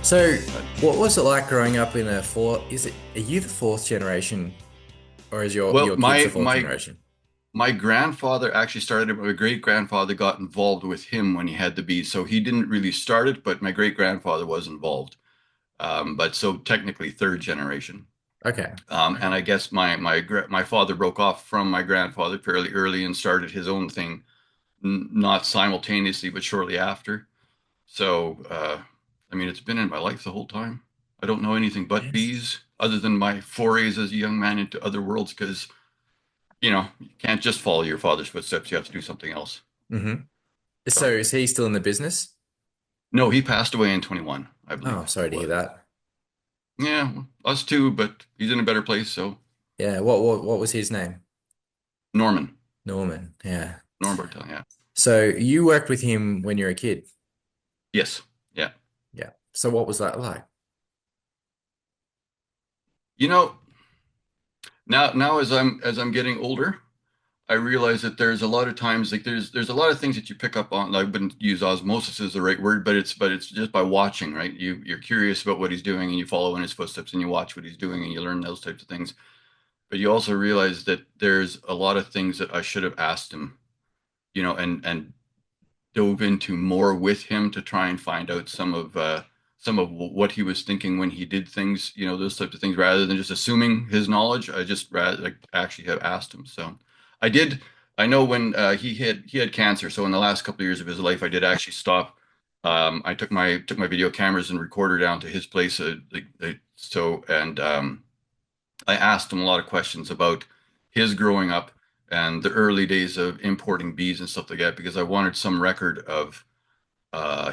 So, what was it like growing up in a four? Are you the fourth generation, or is Well, your kids the fourth generation? my grandfather actually started it, but my great grandfather got involved with him when he had the bees. So he didn't really start it, but my great grandfather was involved. But so technically third generation. Okay. And I guess my father broke off from my grandfather fairly early and started his own thing, not simultaneously, but shortly after. So I mean, it's been in my life the whole time. I don't know anything but Yes. bees, other than my forays as a young man into other worlds, because you can't just follow your father's footsteps. You have to do something else. hmm So, So, is he still in the business? no, he passed away in 21, I Oh, believe sorry it to hear was. that. Yeah, us too, but he's in a better place. So, Yeah. What was his name? Norman, Norman. Yeah. Norman Bartel, yeah. So you worked with him when you were a kid. Yes, yeah. Yeah. So what was that like? You know, now as I'm getting older, I realize that there's a lot of times like there's a lot of things that you pick up on. I wouldn't use osmosis as the right word, but it's just by watching, right? You're curious about what he's doing and you follow in his footsteps and you watch what he's doing and you learn those types of things. But you also realize that there's a lot of things that I should have asked him, and dove into more with him to try and find out some of what he was thinking when he did things, those types of things, rather than just assuming his knowledge. I just rather like, actually have asked him. So I did. I know when he had cancer. So in the last couple of years of his life, I did actually stop. I took my video cameras and recorder down to his place. I asked him a lot of questions about his growing up and the early days of importing bees and stuff like that because I wanted some record of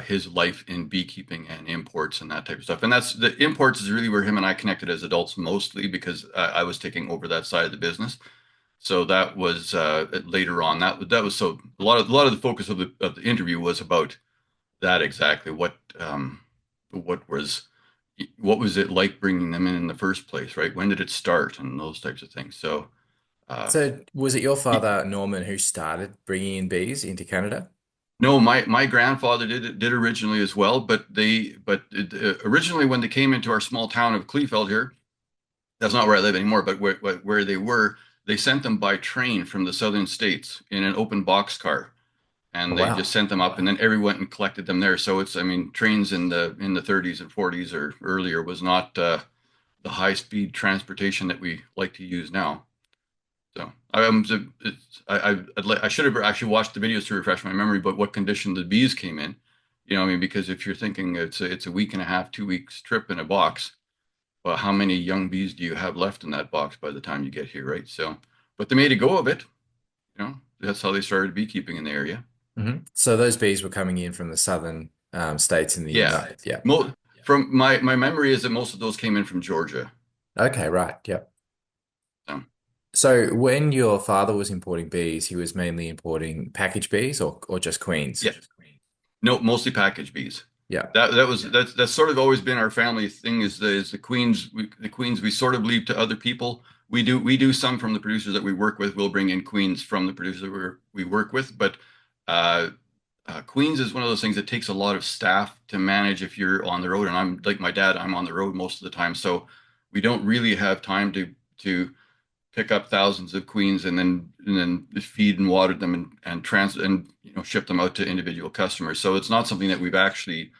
his life in beekeeping and imports and that type of stuff. And that's the imports is really where him and I connected as adults mostly because I was taking over that side of the business. So that was later on. That was so a lot of the focus of the interview was about that exactly. What was it like bringing them in the first place, right? When did it start and those types of things. So uh, So was it your father, Norman, who started bringing in bees into Canada? no, my grandfather did originally as well, originally when they came into our small town of Kleefeld here, that's not where I live anymore, but where they were, they sent them by train from the southern states in an open box car, Oh, and they just wow. sent them up, and then everyone went and collected them there. So I mean, trains in the 30s and 40s or earlier was not the high speed transportation that we like to use now. So I should have actually watched the videos to refresh my memory, but what condition the bees came in, I mean, because if you're thinking it's a week and a half, 2 weeks trip in a box, well, how many young bees do you have left in that box by the time you get here, right? So, but they made a go of it, that's how they started beekeeping in the area. So those bees were coming in from the southern states in the Yeah, United. Yeah. from my memory is that most of those came in from Georgia. Okay, right. Yep. So, So when your father was importing bees, he was mainly importing package bees or just queens? yeah, no, mostly package bees. Yeah. That's sort of always been our family thing is the queens we sort of leave to other people. We do some from the producers that we work with. We'll bring in queens from the producers that we work with, but uh, queens is one of those things that takes a lot of staff to manage if you're on the road. And I'm like my dad, I'm on the road most of the time, so we don't really have time to pick up thousands of queens and then feed and water them and ship them out to individual customers. So it's not something that we've actually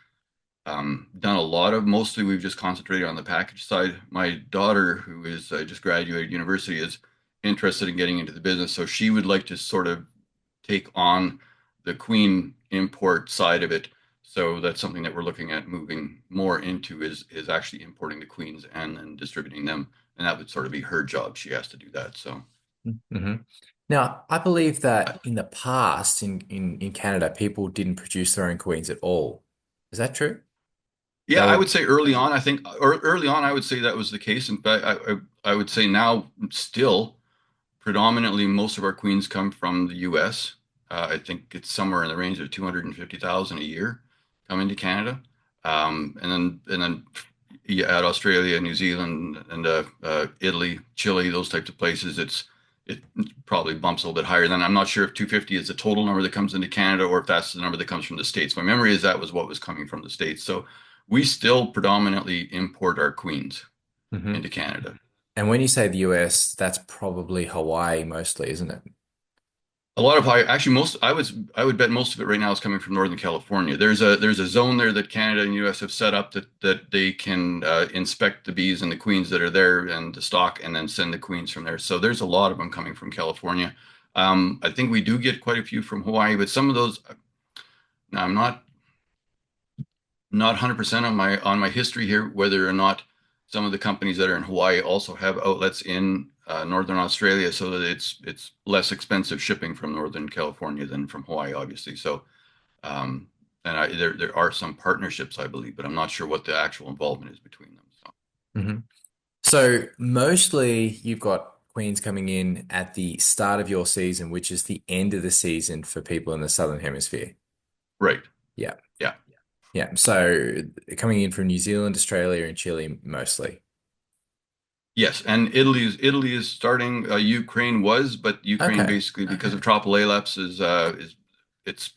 done a lot of. Mostly we've just concentrated on the package side. My daughter, who is just graduated university, is interested in getting into the business, so she would like to sort of take on the queen import side of it. So that's something that we're looking at moving more into is actually importing the queens and then distributing them, and that would sort of be her job. She has to do that. So hmm Now, I believe that in the past in Canada, people didn't produce their own queens at all. Is that true? They yeah, I were, would say early on, I think, or early on, I would say that was the case. In fact, I would say now still predominantly most of our queens come from the US. I think it's somewhere in the range of 250,000 a year coming to Canada. And then you add Australia, New Zealand, and Italy, Chile, those types of places, it probably bumps a little bit higher. Then I'm not sure if 250 is the total number that comes into Canada or if that's the number that comes from the States. My memory is that was what was coming from the States. So we still predominantly import our queens Hmm. into Canada. And when you say the US, that's probably Hawaii mostly, isn't it? A lot of high, actually, I would bet most of it right now is coming from Northern California. There's a zone there that Canada and US have set up that they can inspect the bees and the queens that are there and the stock, and then send the queens from there. So there's a lot of them coming from California. I think we do get quite a few from Hawaii, but some of those, now I'm not 100% on my history here, whether or not some of the companies that are in Hawaii also have outlets in Northern Australia, so that it's less expensive shipping from Northern California than from Hawaii, obviously. So, um, and there are some partnerships, I believe, but I'm not sure what the actual involvement is between them. So, Hmm. So mostly you've got queens coming in at the start of your season, which is the end of the season for people in the Southern Hemisphere. right, Yeah. yeah, Yeah. So coming in from New Zealand, Australia, and Chile mostly. yes, and Italy is starting. Ukraine was, but Ukraine Okay. basically because of tropicalaps is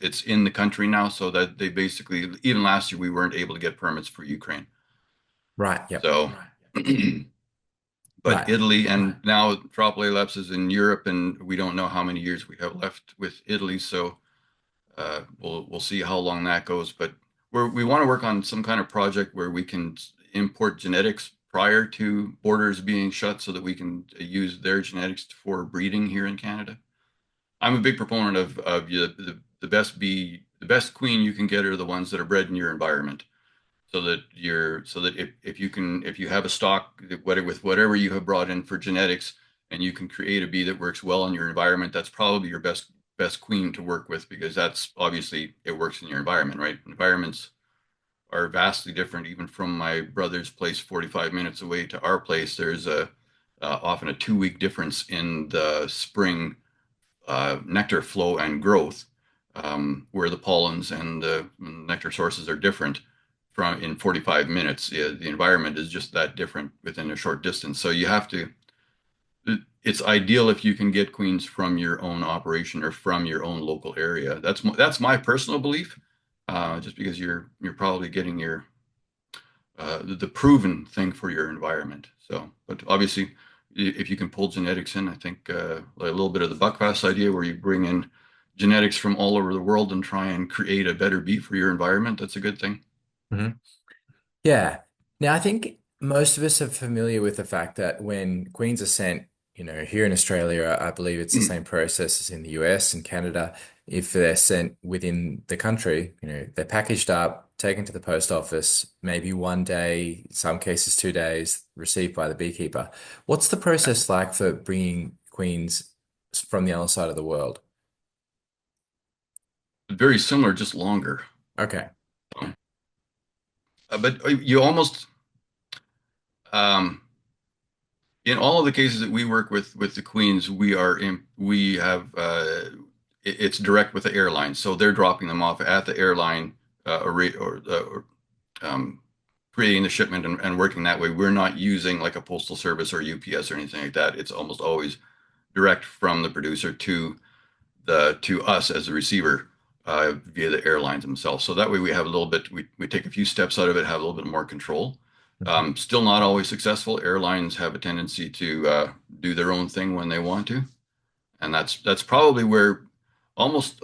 it's in the country now, so that they basically even last year we weren't able to get permits for Ukraine. Right. Yep. So, but Right. Italy and now tropicalaps is in Europe, and we don't know how many years we have left with Italy. So we'll see how long that goes. But we want to work on some kind of project where we can import genetics prior to borders being shut, so that we can use their genetics for breeding here in Canada. I'm a big proponent of the best the best queen you can get are the ones that are bred in your environment, so that if you can if you have a stock with whatever you have brought in for genetics, and you can create a bee that works well in your environment, that's probably your best queen to work with, because that's obviously it works in your environment, right? Environments are vastly different. Even from my brother's place 45 minutes away to our place, there's a often a 2 week difference in the spring nectar flow and growth, where the pollens and the nectar sources are different from in 45 minutes. The environment is just that different within a short distance. So you have to, it's ideal if you can get queens from your own operation or from your own local area. That's my personal belief, just because you're probably getting the proven thing for your environment. So, but obviously, if you can pull genetics in, I think like a little bit of the buckfast idea, where you bring in genetics from all over the world and try and create a better bee for your environment, that's a good thing. Mhm. Yeah. Now, I think most of us are familiar with the fact that when queens are sent, here in Australia, I believe it's the same process as in the US and Canada. If they're sent within the country, they're packaged up, taken to the post office, maybe one day, in some cases 2 days, received by the beekeeper. What's the process like for bringing queens from the other side of the world? Very similar, just longer. Okay. But you almost, um, in all of the cases that we work with the queens, we have it's direct with the airline, so they're dropping them off at the airline, or um, creating the shipment and working that way. We're not using like a postal service or UPS or anything like that. It's almost always direct from the producer to us as a receiver, via the airlines themselves. So that way we have a little bit, we take a few steps out of it, have a little bit more control. Mhm. Still not always successful. Airlines have a tendency to do their own thing when they want to, and that's probably where almost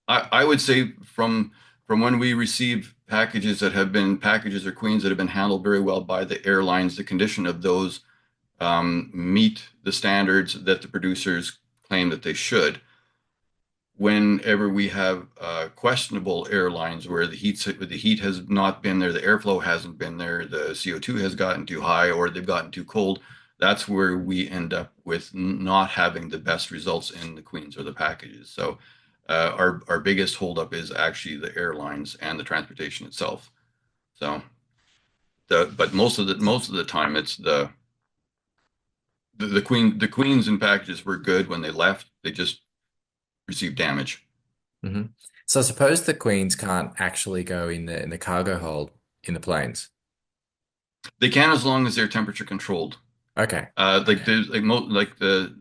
I would say from when we receive packages that have been packages or queens that have been handled very well by the airlines, the condition of those meet the standards that the producers claim that they should. Whenever we have questionable airlines where the heat has not been there, the airflow hasn't been there, the CO2 has gotten too high, or they've gotten too cold, that's where we end up with not having the best results in the queens or the packages. So our biggest holdup is actually the airlines and the transportation itself. So but most of the time it's the queens and packages were good when they left. They just received damage. Hmm. So I suppose the queens can't actually go in the cargo hold in the planes. They can as long as they're temperature controlled. Okay. Like there's like mo like the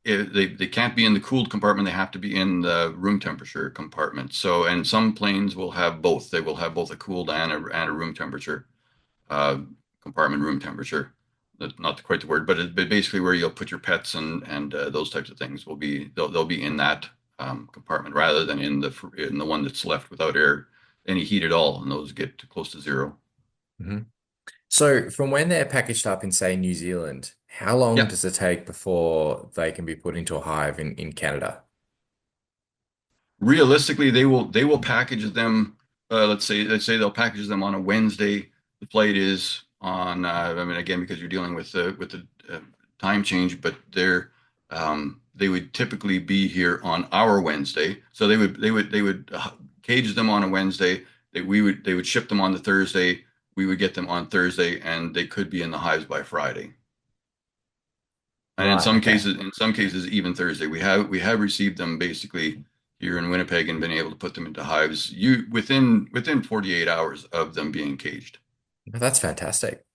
they can't be in the cooled compartment. They have to be in the room temperature compartment. So, and some planes will have both. They will have both a cooled and a room temperature uh, compartment, room temperature. That's not quite the word, but basically where you'll put your pets and those types of things will be they'll be in that compartment rather than in the one that's left without air, any heat at all, and those get to close to zero. Hmm. So from when they're packaged up in, say, New Zealand, how long Yeah. does it take before they can be put into a hive in Canada? Realistically, they will package them. Let's say they'll package them on a Wednesday. The flight is on. I mean, again, because you're dealing with the time change, but they would typically be here on our Wednesday. So they would cage them on a Wednesday. They would ship them on the Thursday. We would get them on Thursday, and they could be in the hives by Friday. And in Right. some Okay. cases, even Thursday. We have received them basically here in Winnipeg and been able to put them into hives within 48 hours of them being caged. Well, that's fantastic.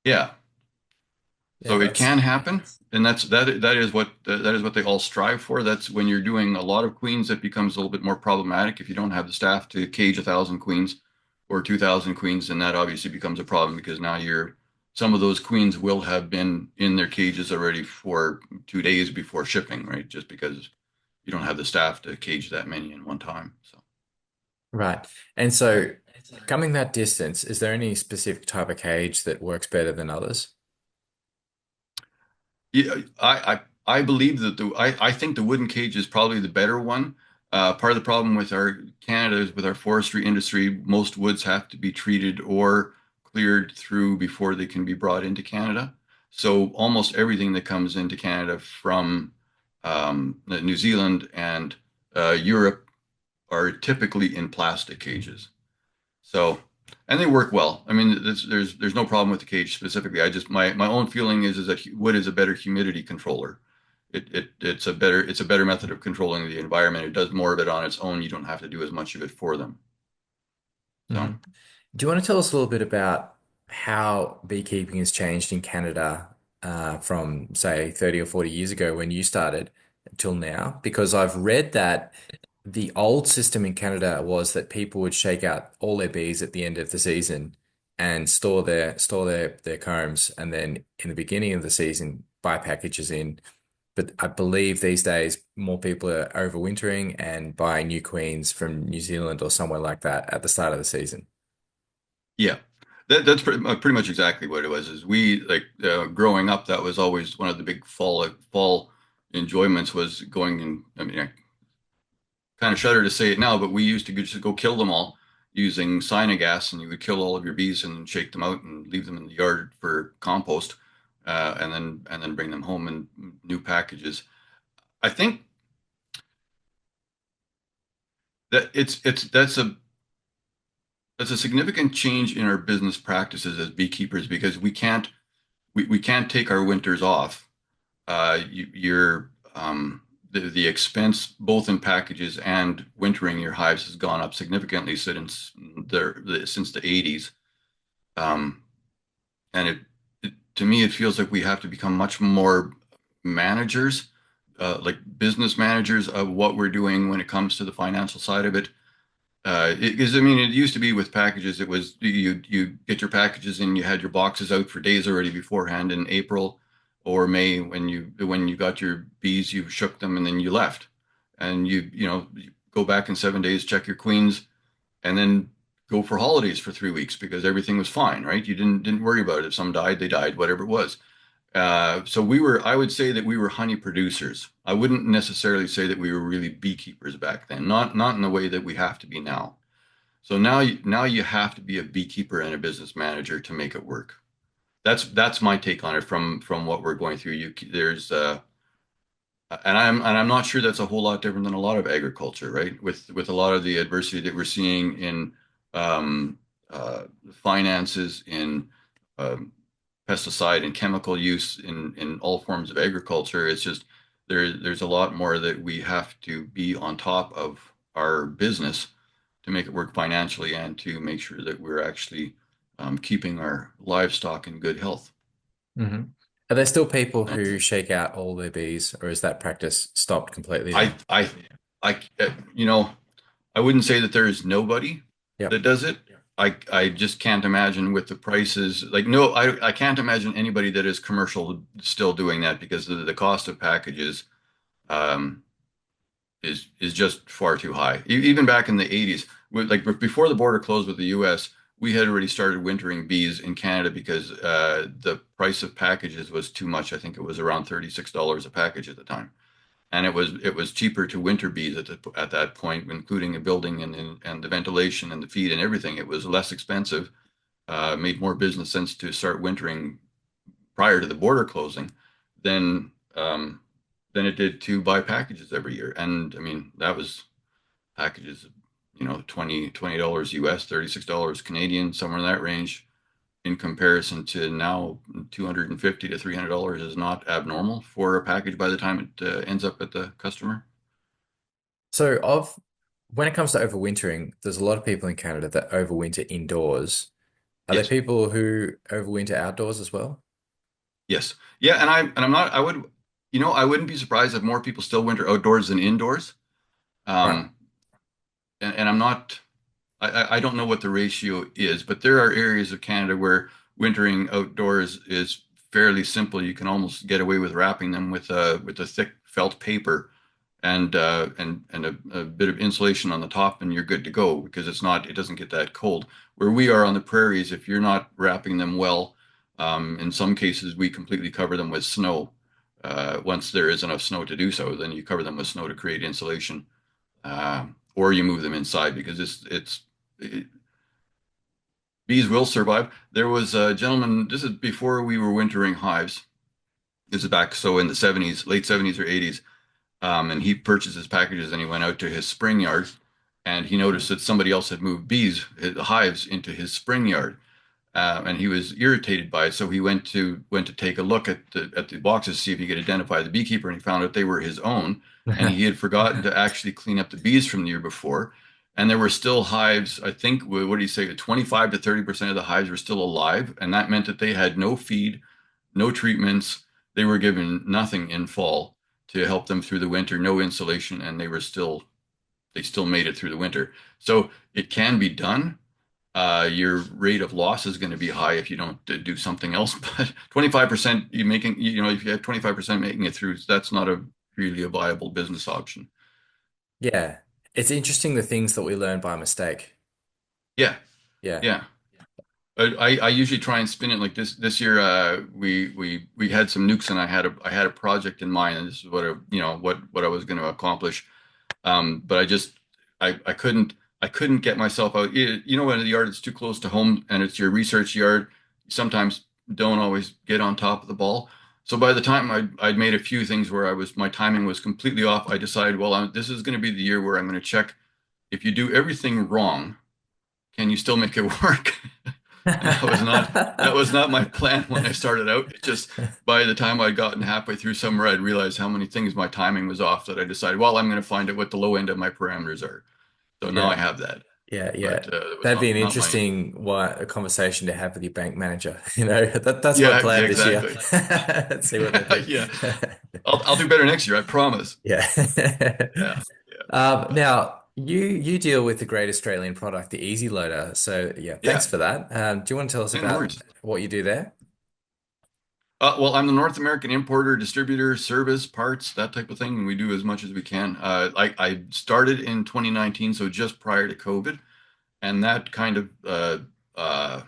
Yeah. Yeah, So it that's can happen, and that is what they all strive for. That's when you're doing a lot of queens, that becomes a little bit more problematic. If you don't have the staff to cage 1,000 queens or 2,000 queens, then that obviously becomes a problem because now some of those queens will have been in their cages already for 2 days before shipping, right? Just because you don't have the staff to cage that many in one time. So. right. And so coming that distance, is there any specific type of cage that works better than others? Yeah, I believe that I think the wooden cage is probably the better one. Part of the problem with our Canada is with our forestry industry, most woods have to be treated or cleared through before they can be brought into Canada. So almost everything that comes into Canada from New Zealand and Europe are typically in plastic cages. So, and they work well. I mean, there's no problem with the cage specifically. I just my own feeling is that wood is a better humidity controller. It's a better method of controlling the environment. It does more of it on its own. You don't have to do as much of it for them. So, Mhm. Do you want to tell us a little bit about how beekeeping has changed in Canada from, say, 30 or 40 years ago when you started till now? Because I've read that the old system in Canada was that people would shake out all their bees at the end of the season and store their combs, and then in the beginning of the season buy packages in. But I believe these days more people are overwintering and buying new queens from New Zealand or somewhere like that at the start of the season. yeah, that's pretty much exactly what it was. Is we like growing up, that was always one of the big fall enjoyments was going and I mean, kind of shudder to say it now, but we used to just go kill them all using cyanogas, and you would kill all of your bees and shake them out and leave them in the yard for compost, and then bring them home in new packages. I think that that's a significant change in our business practices as beekeepers because we can't take our winters off. You're the expense both in packages and wintering your hives has gone up significantly since the 80s. Um, and to me, it feels like we have to become much more managers, like business managers of what we're doing when it comes to the financial side of it. Because I mean, it used to be with packages, it was you get your packages and you had your boxes out for days already beforehand in April or May when you got your bees, you shook them and then you left, and you go back in 7 days, check your queens, and then go for holidays for 3 weeks because everything was fine, right? You didn't worry about it. If some died, they died, whatever it was. So I would say that we were honey producers. I wouldn't necessarily say that we were really beekeepers back then, not in the way that we have to be now. So now you have to be a beekeeper and a business manager to make it work. That's my take on it from what we're going through. There's and I'm not sure that's a whole lot different than a lot of agriculture, right? With a lot of the adversity that we're seeing in um, finances, in um, pesticide and chemical use in all forms of agriculture. It's just there's a lot more that we have to be on top of our business to make it work financially and to make sure that we're actually keeping our livestock in good health. Hmm. Are there still people who shake out all their bees, or is that practice stopped completely I, now? I, you know, I wouldn't say that there is nobody that Yep. does it. I just can't imagine with the prices. Like, no, I can't imagine anybody that is commercial still doing that because the cost of packages um, is just far too high. Even back in the 80s, like before the border closed with the US, we had already started wintering bees in Canada because the price of packages was too much. I think it was around $36 a package at the time. And it was cheaper to winter bees at that point, including a building and the ventilation and the feed and everything. It was less expensive, made more business sense to start wintering prior to the border closing than than it did to buy packages every year. And I mean, that was packages, $20 US, $36 Canadian, somewhere in that range. In comparison to now, $250 to $300 is not abnormal for a package by the time it ends up at the customer. So, of when it comes to overwintering, there's a lot of people in Canada that overwinter indoors. Are there Yes, people who overwinter outdoors as well? yes, yeah, and I'm not. I wouldn't be surprised if more people still winter outdoors than indoors. Right. Um, and I'm not. I don't know what the ratio is, but there are areas of Canada where wintering outdoors is fairly simple. You can almost get away with wrapping them with a thick felt paper and a bit of insulation on the top, and you're good to go because it doesn't get that cold. Where we are on the prairies, if you're not wrapping them well, in some cases we completely cover them with snow. Once there is enough snow to do so, then you cover them with snow to create insulation, or you move them inside because it, bees will survive. There was a gentleman. This is before we were wintering hives. This is back so in the 70s, late 70s or 80s. And he purchased his packages and he went out to his spring yard and he noticed that somebody else had moved hives into his spring yard. And he was irritated by it. So he went to take a look at the boxes to see if he could identify the beekeeper, and he found out they were his own. And he had forgotten to actually clean up the bees from the year before. And there were still hives. I think what did he say? 25 to 30% of the hives were still alive, and that meant that they had no feed, no treatments. They were given nothing in fall to help them through the winter, no insulation, and they still made it through the winter. So it can be done. Your rate of loss is going to be high if you don't do something else. But 25% if you have 25% making it through, that's not really a viable business option. Yeah. It's interesting the things that we learn by mistake. Yeah, Yeah. yeah. I usually try and spin it like this. This year, we had some nukes, and I had a project in mind, and this is what I was going to accomplish. But I couldn't get myself out. When the yard is too close to home and it's your research yard, you sometimes don't always get on top of the ball. So by the time I'd made a few things where my timing was completely off, I decided, well, this is going to be the year where I'm going to check if you do everything wrong, can you still make it work? And that was not my plan when I started out. It just by the time I'd gotten halfway through summer, I'd realized how many things my timing was off that I decided, well, I'm going to find out what the low end of my parameters are. So now I Yeah. have that, Yeah, but yeah. it was That'd be an not my. interesting a conversation to have with your bank manager. That's my Yeah, plan yeah, this year. exactly. Let's see what they do. Yeah, I'll do better next year, I promise. Yeah. Yeah, yeah, but Now you deal with the great Australian product, the Easy Loader. So yeah, thanks yeah, for that. Do you want to tell us yeah, no about worries. what you do there? Well, I'm the North American importer, distributor, service, parts, that type of thing, and we do as much as we can. I started in 2019, so just prior to COVID, and uh,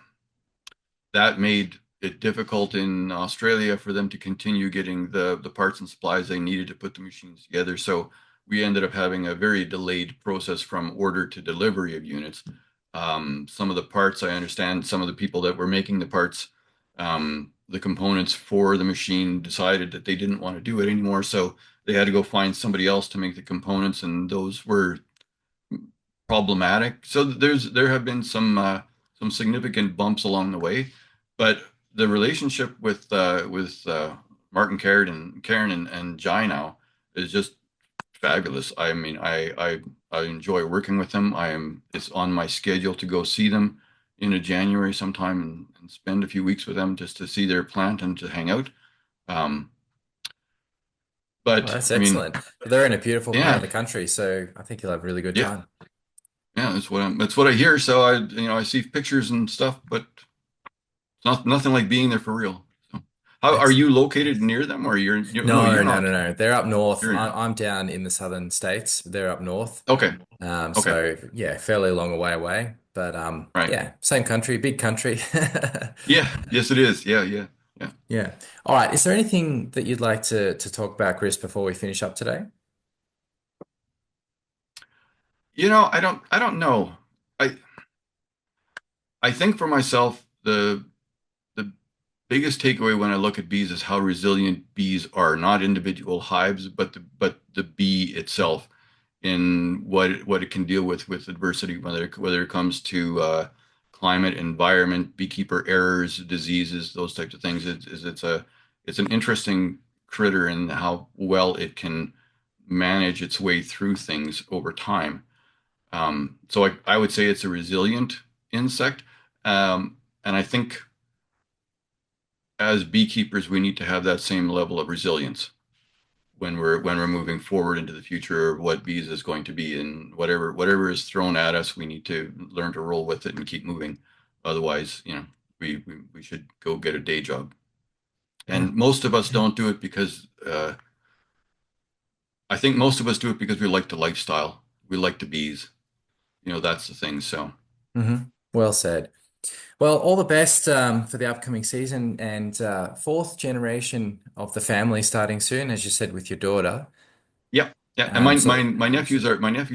that made it difficult in Australia for them to continue getting the parts and supplies they needed to put the machines together. So we ended up having a very delayed process from order to delivery of units. Some of the parts, I understand, some of the people that were making the parts, the components for the machine decided that they didn't want to do it anymore. So they had to go find somebody else to make the components, and those were problematic. So there have been some significant bumps along the way, but the relationship with Martin Karen and Jai now is just fabulous. I mean, I enjoy working with them. It's on my schedule to go see them in a January sometime and spend a few weeks with them just to see their plant and to hang out. Um, Well, but that's I mean, excellent. They're in a beautiful part of yeah, the country, so I think you'll have a really good yeah, time. yeah. That's what I hear. So I see pictures and stuff, but it's nothing like being there for real. So, how are you Excellent. located near them, or no, No, you're no, not. no, no. They're up north. You're in. I'm down in the southern states. They're up north. Okay, okay, So yeah, fairly long way away. But right. yeah, same country, big country. Yeah, yes, it is. Yeah, yeah, yeah. Yeah. All right. Is there anything that you'd like to talk about, Chris, before we finish up today? I don't know. I I think for myself, the biggest takeaway when I look at bees is how resilient bees are, not individual hives, but the bee itself in what it can deal with adversity, whether it comes to climate, environment, beekeeper errors, diseases, those types of things. It's an interesting critter in how well it can manage its way through things over time. So I would say it's a resilient insect. And I think as beekeepers, we need to have that same level of resilience when we're moving forward into the future of what bees is going to be, and whatever is thrown at us, we need to learn to roll with it and keep moving. Otherwise, we should go get a day job. Yeah. And most of us don't do it because I think most of us do it because we like the lifestyle. We like the bees. That's the thing. So, Hmm. Well said. Well, all the best for the upcoming season and fourth generation of the family starting soon, as you said, with your daughter. yeah, yeah. And So, my nephews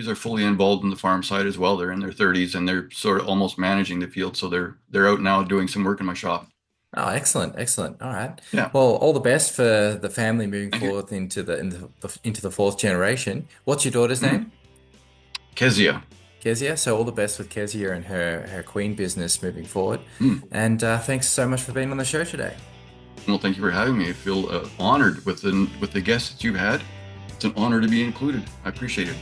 are fully involved in the farm side as well. They're in their 30s and they're sort of almost managing the field. So they're out now doing some work in my shop. oh, excellent, excellent. All right. Yeah. Well, all the best for the family moving Thank you. forward into the fourth generation. What's your daughter's Mm. name? Kezia. Kezia. So all the best with Kezia and her queen business moving forward. Mm. And thanks so much for being on the show today. Well, thank you for having me. I feel honored with the guests that you've had. It's an honor to be included. I appreciate it.